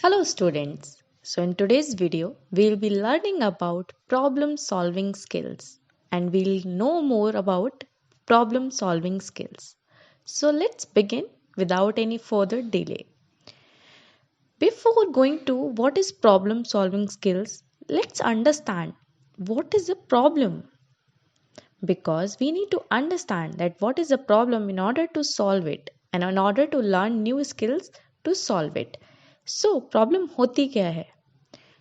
Hello students. So in today's video, we'll be learning about problem solving skills and we'll know more about problem solving skills. So let's begin without any further delay. Before going to what is problem solving skills, let's understand what is a problem, because we need to understand that what is a problem in order to solve it and in order to learn new skills to solve it. So problem होती क्या है?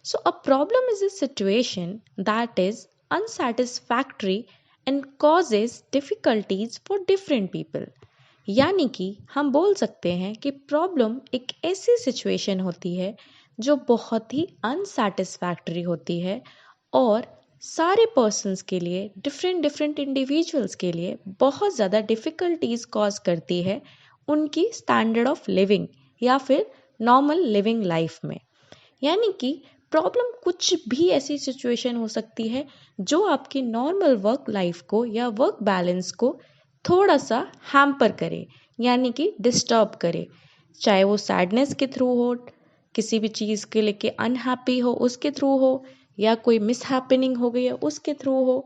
So, a problem is a situation that is unsatisfactory and causes difficulties for different people. यानी कि हम बोल सकते हैं कि प्रॉब्लम एक ऐसी सिचुएशन होती है जो बहुत ही अनसेटिस्फैक्टरी होती है और सारे पर्सन्स के लिए डिफरेंट इंडिविजुअल्स के लिए बहुत ज़्यादा डिफ़िकल्टीज कॉज करती है उनकी स्टैंडर्ड ऑफ लिविंग या फिर नॉर्मल लिविंग लाइफ में। यानी कि प्रॉब्लम कुछ भी ऐसी सिचुएशन हो सकती है जो आपकी नॉर्मल वर्क लाइफ को या वर्क बैलेंस को थोड़ा सा हैम्पर करे, यानी कि डिस्टर्ब करे, चाहे वो सैडनेस के थ्रू हो, किसी भी चीज़ के लेके अनहैप्पी हो उसके थ्रू हो, या कोई मिसहैपनिंग हो गई है उसके थ्रू हो,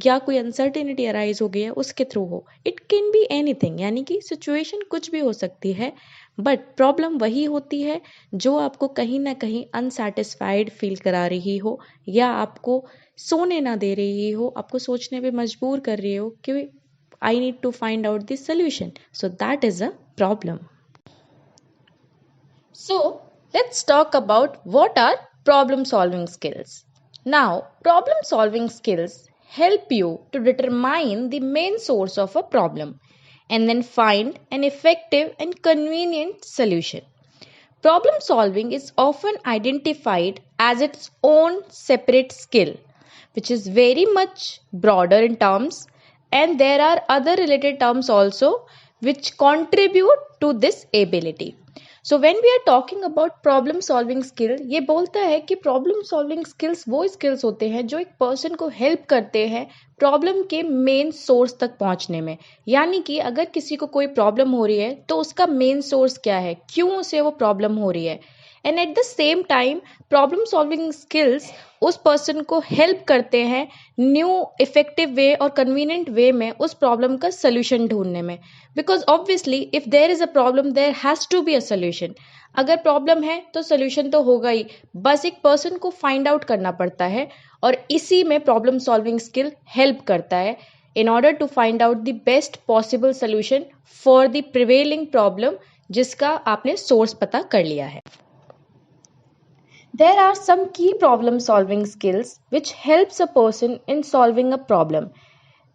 या कोई अनसर्टेनिटी अराइज हो गई है उसके थ्रू हो। इट कैन बी एनीथिंग, यानी कि सिचुएशन कुछ भी हो सकती है, बट प्रॉब्लम वही होती है जो आपको कहीं ना कहीं अनसेटिस्फाइड फील करा रही हो या आपको सोने ना दे रही हो, आपको सोचने पे मजबूर कर रही हो कि I need to find out the solution. So that is a problem. So let's talk about what are problem solving skills. Now, problem solving skills help you to determine the main source of a problem and then find an effective and convenient solution. Problem solving is often identified as its own separate skill, which is very much broader in terms, and there are other related terms also which contribute to this ability. So when we are talking about problem solving skill, ये बोलता है कि problem solving skills वो skills होते हैं जो एक person को help करते हैं प्रॉब्लम के मेन सोर्स तक पहुंचने में। यानी कि अगर किसी को कोई प्रॉब्लम हो रही है तो उसका मेन सोर्स क्या है, क्यों उसे वो प्रॉब्लम हो रही है, and eight the same time problem solving skills उस पर्सन को हेल्प करते हैं न्यू इफेक्टिव वे और कन्वीनियंट वे में उस प्रॉब्लम का सोल्यूशन ढूंढने में। Because obviously if there is a problem there has to be a solution. अगर प्रॉब्लम है तो सोल्यूशन तो होगा ही, बस एक पर्सन को फाइंड आउट करना पड़ता है और इसी में प्रॉब्लम सॉल्विंग स्किल हेल्प करता है in order to find out the best possible solution for the prevailing problem जिसका आपने सोर्स पता कर लिया है। There are some key problem solving skills which helps a person in solving a problem.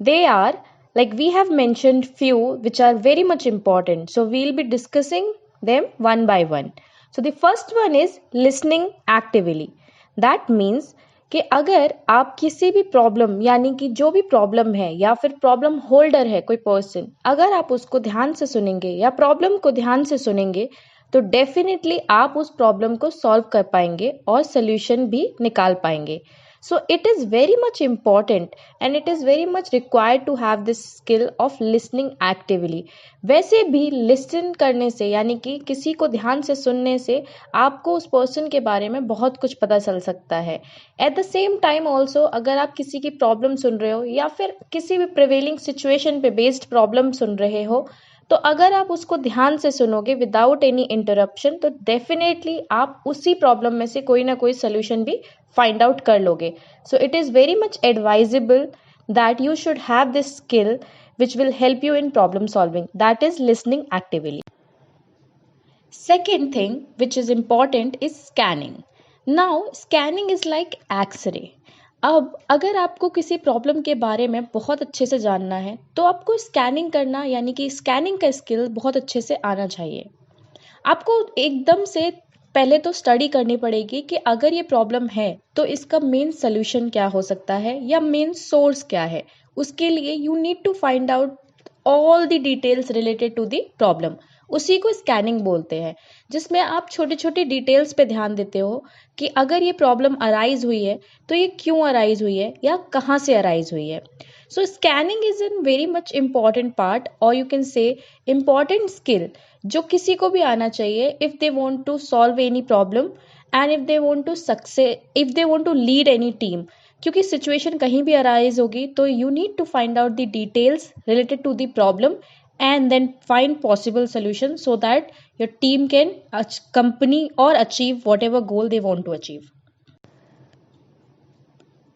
They are, like we have mentioned few which are very much important, so we'll be discussing them one by one. So the first one is listening actively. That means कि अगर आप किसी भी problem, यानी कि जो भी problem है या फिर प्रॉब्लम होल्डर है कोई पर्सन, अगर आप उसको ध्यान से सुनेंगे या प्रॉब्लम को ध्यान से सुनेंगे तो डेफिनेटली आप उस प्रॉब्लम को सॉल्व कर पाएंगे और सोल्यूशन भी निकाल पाएंगे। So it is very much important and it is very much required to have this skill of listening actively. वैसे भी लिसन करने से, यानी कि किसी को ध्यान से सुनने से आपको उस पर्सन के बारे में बहुत कुछ पता चल सकता है। Eight the same time also अगर आप किसी की प्रॉब्लम सुन रहे हो या फिर किसी भी प्रिवेलिंग सिचुएशन पे बेस्ड प्रॉब्लम सुन रहे हो, तो अगर आप उसको ध्यान से सुनोगे विदाउट एनी इंटरप्शन तो डेफिनेटली आप उसी प्रॉब्लम में से कोई ना कोई सोल्यूशन भी फाइंड आउट कर लोगे। सो it is very much advisable that you should have this skill which will help you in problem solving, that is listening actively. Second thing which is important is scanning. Now scanning is like x-ray. अब अगर आपको किसी problem के बारे में बहुत अच्छे से जानना है तो आपको स्कैनिंग करना, यानी कि स्कैनिंग का स्किल बहुत अच्छे से आना चाहिए। आपको एकदम से पहले तो स्टडी करनी पड़ेगी कि अगर ये प्रॉब्लम है तो इसका मेन सोल्यूशन क्या हो सकता है या मेन सोर्स क्या है। उसके लिए you need to find out all the details related to the problem. उसी को स्कैनिंग बोलते हैं, जिसमें आप छोटी छोटी डिटेल्स पे ध्यान देते हो कि अगर ये प्रॉब्लम अराइज हुई है तो ये क्यों अराइज हुई है या कहाँ से अराइज हुई है। So scanning is a very much important part, or you can say important skill, जो किसी को भी आना चाहिए if they want to solve any problem and if they want to succeed, if they want to lead any team. क्योंकि situation कहीं भी arise होगी तो you need to find out the details related to the problem and then find possible solutions so that your team can accompany or achieve whatever goal they want to achieve.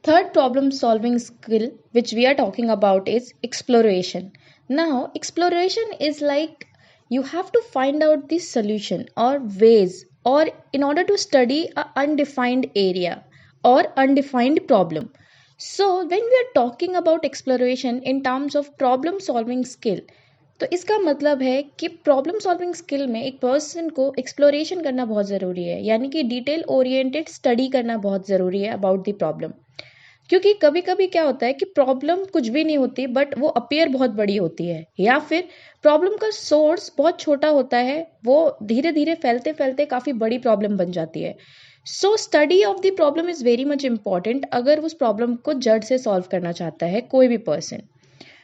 Third problem solving skill which we are talking about is exploration. Now exploration is like you have to find out the solution or ways, or in order to study a undefined area or undefined problem. So when we are talking about exploration in terms of problem solving skill, तो इसका मतलब है कि problem solving skill में एक person को exploration करना बहुत ज़रूरी है, यानी कि डिटेल ओरिएंटेड स्टडी करना बहुत ज़रूरी है अबाउट द प्रॉब्लम. क्योंकि कभी कभी क्या होता है कि प्रॉब्लम कुछ भी नहीं होती बट वो अपीयर बहुत बड़ी होती है, या फिर प्रॉब्लम का सोर्स बहुत छोटा होता है, वो धीरे धीरे फैलते फैलते काफ़ी बड़ी प्रॉब्लम बन जाती है. So study of the problem is very much important अगर उस प्रॉब्लम को जड़ से सॉल्व करना चाहता है कोई भी पर्सन.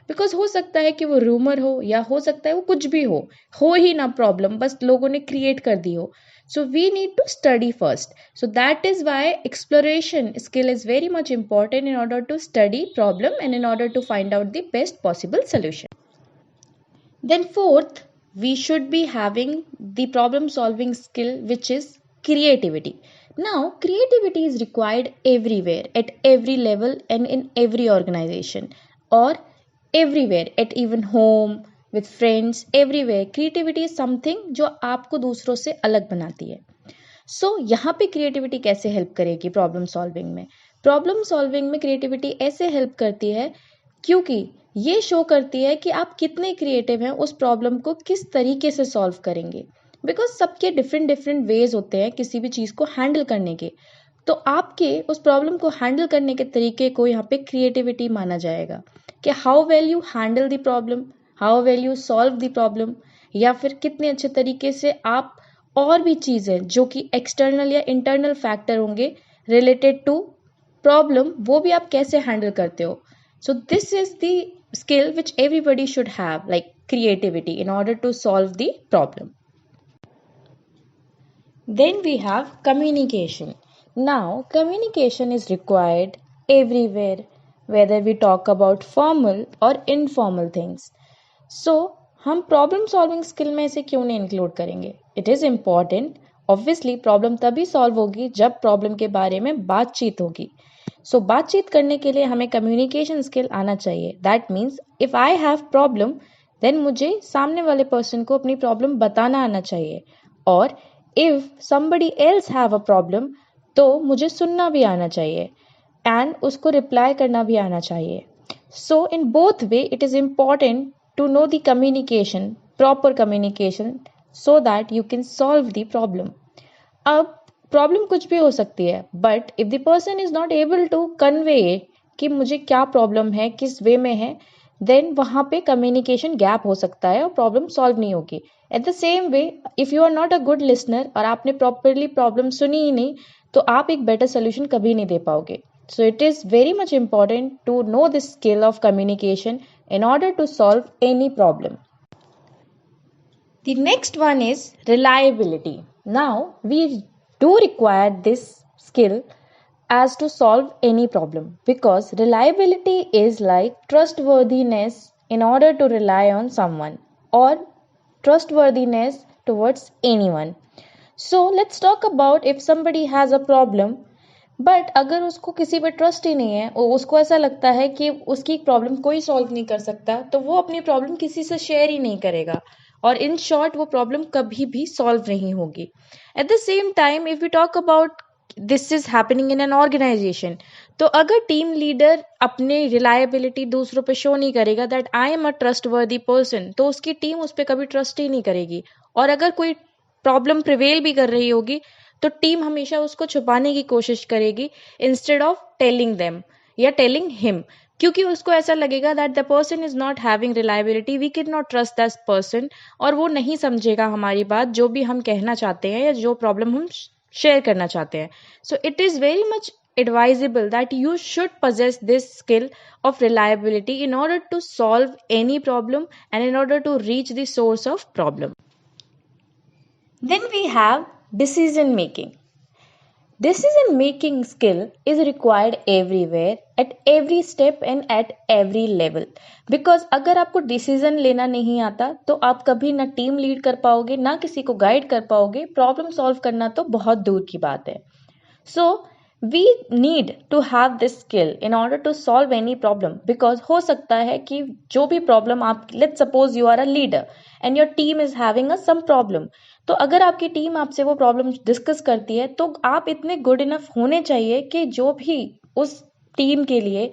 बिकॉज हो सकता है कि वो रूमर हो या हो सकता है वो कुछ भी हो ही ना प्रॉब्लम, बस लोगों ने क्रिएट कर दी हो. So we need to study first. So that is why exploration skill is very much important in order to study problem and in order to find out the best possible solution. Then fourth, we should be having the problem solving skill which is creativity. Now creativity is required everywhere, at every level and in every organization, or everywhere, at even home, with friends, everywhere. Creativity is something जो आपको दूसरों से अलग बनाती है. सो यहाँ पे creativity कैसे हेल्प करेगी प्रॉब्लम सॉल्विंग में? प्रॉब्लम सॉल्विंग में क्रिएटिविटी ऐसे हेल्प करती है क्योंकि ये शो करती है कि आप कितने क्रिएटिव हैं, उस प्रॉब्लम को किस तरीके से सॉल्व करेंगे. बिकॉज सबके डिफरेंट डिफरेंट वेज होते हैं किसी भी चीज़ को हैंडल करने के. तो आपके उस प्रॉब्लम को हैंडल करने के तरीके को यहाँ पे क्रिएटिविटी माना जाएगा कि how well you handle the problem, how well you solve the problem, या फिर कितने अच्छे तरीके से आप और भी चीज़ें जो कि एक्सटर्नल या इंटरनल फैक्टर होंगे रिलेटेड टू प्रॉब्लम, वो भी आप कैसे हैंडल करते हो. So this is the skill which everybody should have, like creativity, in order to solve the problem. Then we have communication. Now, communication is required everywhere, whether we talk about formal or informal things. So, हम problem solving skill में इसे क्यों नहीं include करेंगे? It is important. Obviously problem तभी solve होगी जब problem के बारे में बातचीत होगी. सो बातचीत करने के लिए हमें कम्युनिकेशन स्किल आना चाहिए. That means if I have problem then मुझे सामने वाले पर्सन को अपनी प्रॉब्लम बताना आना चाहिए, और if somebody else have a problem तो मुझे सुनना भी आना चाहिए एंड उसको रिप्लाई करना भी आना चाहिए. So in both way it is important to know the communication, proper communication, so that you can solve the problem. अब प्रॉब्लम कुछ भी हो सकती है, but if the person is not able to convey कि मुझे क्या प्रॉब्लम है, किस वे में है, देन वहाँ पे कम्युनिकेशन गैप हो सकता है और प्रॉब्लम सॉल्व नहीं होगी. At the same way if you are not a good listener और आपने प्रॉपरली प्रॉब्लम सुनी ही नहीं, तो आप एक बेटर सोल्यूशन कभी नहीं दे पाओगे. So it is very much important to know this skill of communication in order to solve any problem. The next one is reliability. Now we do require this skill as to solve any problem, because reliability is like trustworthiness in order to rely on someone, or trustworthiness towards anyone. So let's talk about if somebody has a problem, but अगर उसको किसी पे trust ही नहीं है और उसको ऐसा लगता है कि उसकी प्रॉब्लम कोई सॉल्व नहीं कर सकता, तो वो अपनी प्रॉब्लम किसी से शेयर ही नहीं करेगा, और इन शॉर्ट वो प्रॉब्लम कभी भी सॉल्व नहीं होगी. At the same time if we talk about this is happening in an organization, तो अगर टीम लीडर अपनी रिलायबिलिटी दूसरों पे शो नहीं करेगा that I am a trustworthy person, तो उसकी टीम उस पर कभी ट्रस्ट ही नहीं करेगी. और अगर कोई प्रॉब्लम प्रिवेल भी कर रही होगी तो टीम हमेशा उसको छुपाने की कोशिश करेगी इंस्टेड ऑफ टेलिंग देम या टेलिंग हिम, क्योंकि उसको ऐसा लगेगा that the person is not having reliability, we can not trust that person, और वो नहीं समझेगा हमारी बात, जो भी हम कहना चाहते हैं या जो प्रॉब्लम हम शेयर करना चाहते हैं. सो it is very much advisable that you should possess this skill of reliability in order to solve any problem and in order to reach the source of problem. Then we have decision making. Decision making skill is required everywhere at every step and at every level. Because अगर आपको decision लेना नहीं आता तो आप कभी ना team lead कर पाओगे ना किसी को गाइड कर पाओगे, प्रॉब्लम सॉल्व करना तो बहुत दूर की बात है. So we need to have this skill in order to solve any problem, because हो सकता है कि जो भी प्रॉब्लम आप, let's suppose you are a leader and your team is having a some problem, तो अगर आपकी टीम आपसे वो प्रॉब्लम डिस्कस करती है तो आप इतने गुड इनफ होने चाहिए कि जो भी उस टीम के लिए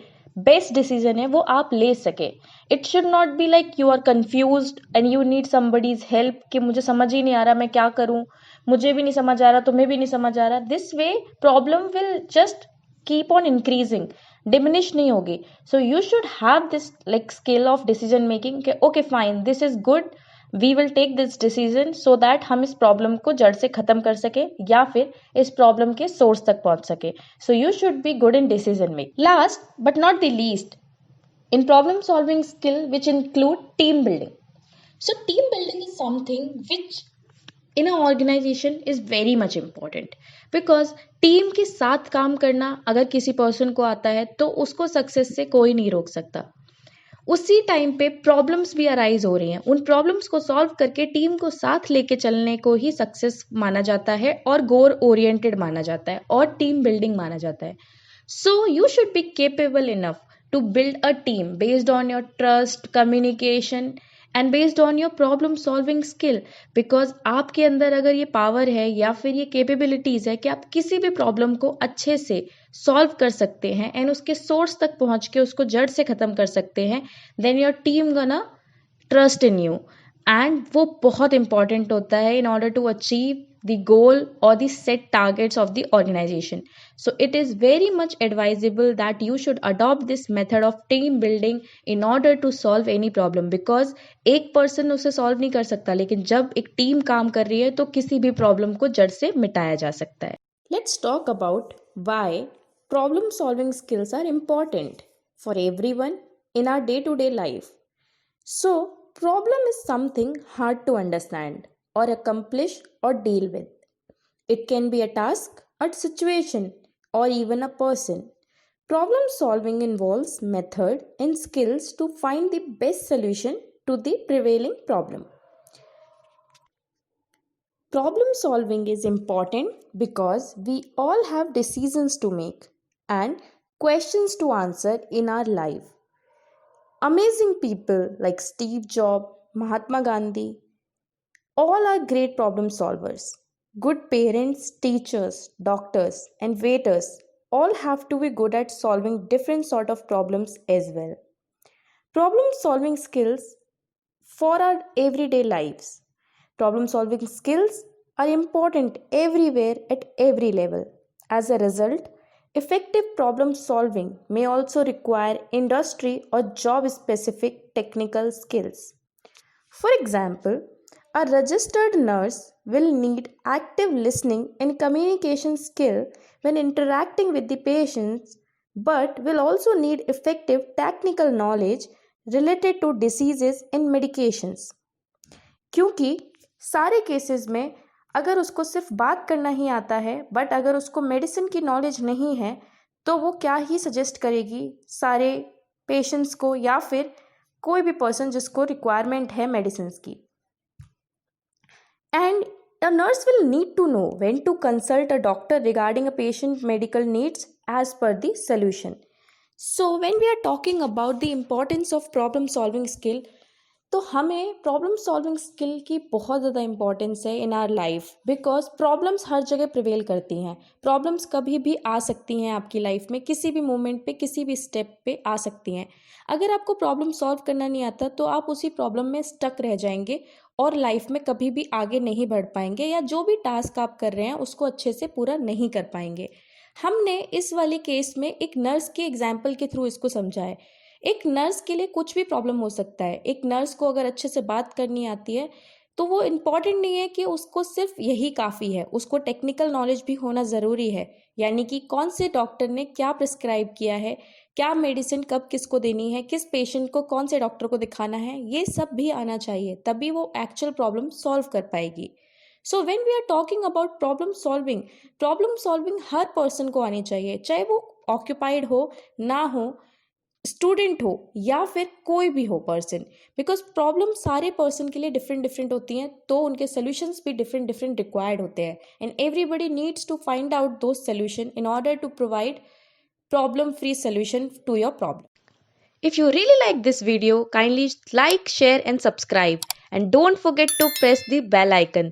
बेस्ट डिसीजन है वो आप ले सके. It should not be like you are confused and you need somebody's help कि मुझे समझ ही नहीं आ रहा मैं क्या करूं, मुझे भी नहीं समझ आ रहा, तुम्हें भी नहीं समझ आ रहा. This way problem will just keep on increasing, diminish नहीं होगी. So you should have this like skill of decision making. Okay fine, this is good, we will take this decision so that हम इस problem को जड़ से खत्म कर सके या फिर इस प्रॉब्लम के सोर्स तक पहुंच सके. सो you should be good in decision making. Last but not the least, in problem solving skill which include team building. So team building is something which in an organization is very much important, because team के साथ काम करना अगर किसी person को आता है तो उसको सक्सेस से कोई नहीं रोक सकता. उसी टाइम पे प्रॉब्लम्स भी अराइज हो रही हैं, उन प्रॉब्लम्स को सॉल्व करके टीम को साथ लेके चलने को ही सक्सेस माना जाता है और गोल ओरिएंटेड माना जाता है और टीम बिल्डिंग माना जाता है. सो you should be capable enough to build a team based on your trust, communication and based on your problem solving skill. because आपके अंदर अगर ये पावर है या फिर ये कैपेबिलिटीज है कि आप किसी भी प्रॉब्लम को अच्छे से सॉल्व कर सकते हैं एंड उसके सोर्स तक पहुंच के उसको जड़ से खत्म कर सकते हैं, then your team gonna trust in you. And वो बहुत इंपॉर्टेंट होता है in order to achieve the goal or the set targets of the organization. So it is very much advisable that you should adopt this method of team building in order to solve any problem, because एक person उसे solve नहीं कर सकता, लेकिन जब एक team काम कर रही है तो किसी भी problem को जड़ से मिटाया जा सकता है. Let's talk about why problem solving skills are important for everyone in our day-to-day life. So problem is something hard to understand or accomplish or deal with. It can be a task, a situation, or even a person. Problem solving involves method and skills to find the best solution to the prevailing problem. Problem solving is important because we all have decisions to make and questions to answer in our life. Amazing people like Steve Jobs, Mahatma Gandhi, all are great problem solvers. Good parents, teachers, doctors, and waiters all have to be good at solving different sort of problems as well. Problem solving skills for our everyday lives. Problem solving skills are important everywhere at every level. As a result, effective problem solving may also require industry or job specific technical skills. For example, a registered nurse will need active listening and communication skill when interacting with the patients, but will also need effective technical knowledge related to diseases and medications. क्योंकि सारे cases में अगर उसको सिर्फ बात करना ही आता है बट अगर उसको मेडिसिन की नॉलेज नहीं है तो वो क्या ही सजेस्ट करेगी सारे पेशेंट्स को या फिर कोई भी पर्सन जिसको रिक्वायरमेंट है मेडिसिन की. And a nurse will need to know when to consult a doctor regarding a patient medical needs as per the solution. So when we are talking about the importance of problem solving skill, तो हमें problem solving skill की बहुत ज़्यादा importance है in our life, because problems हर जगह prevail करती हैं. प्रॉब्लम्स कभी भी आ सकती हैं आपकी लाइफ में, किसी भी मोमेंट पे किसी भी स्टेप पे आ सकती हैं. अगर आपको प्रॉब्लम सॉल्व करना नहीं आता तो आप उसी प्रॉब्लम में स्टक रह जाएंगे और लाइफ में कभी भी आगे नहीं बढ़ पाएंगे, या जो भी टास्क आप कर रहे हैं उसको अच्छे से पूरा नहीं कर पाएंगे. हमने इस वाले केस में एक नर्स के एग्जाम्पल के थ्रू इसको समझा है. एक नर्स के लिए कुछ भी प्रॉब्लम हो सकता है. एक नर्स को अगर अच्छे से बात करनी आती है तो वो इम्पॉर्टेंट नहीं है कि उसको सिर्फ यही काफ़ी है, उसको टेक्निकल नॉलेज भी होना ज़रूरी है। यानी कि कौन से डॉक्टर ने क्या प्रिस्क्राइब किया है, क्या मेडिसिन कब किसको देनी है, किस पेशेंट को कौन से डॉक्टर को दिखाना है, ये सब भी आना चाहिए, तभी वो एक्चुअल प्रॉब्लम सॉल्व कर पाएगी। So when we are talking about problem solving हर पर्सन को आनी चाहिए, चाहे वो ऑक्यूपाइड हो ना हो, स्टूडेंट हो या फिर कोई भी हो पर्सन, बिकॉज प्रॉब्लम सारे पर्सन के लिए डिफरेंट डिफरेंट होती हैं, तो उनके सोल्यूशंस भी डिफरेंट डिफरेंट रिक्वायर्ड होते हैं, and everybody needs to find out those solution in order to provide problem free solution to your problem. If you really like this video, kindly like, share and subscribe. And don't forget to press the bell icon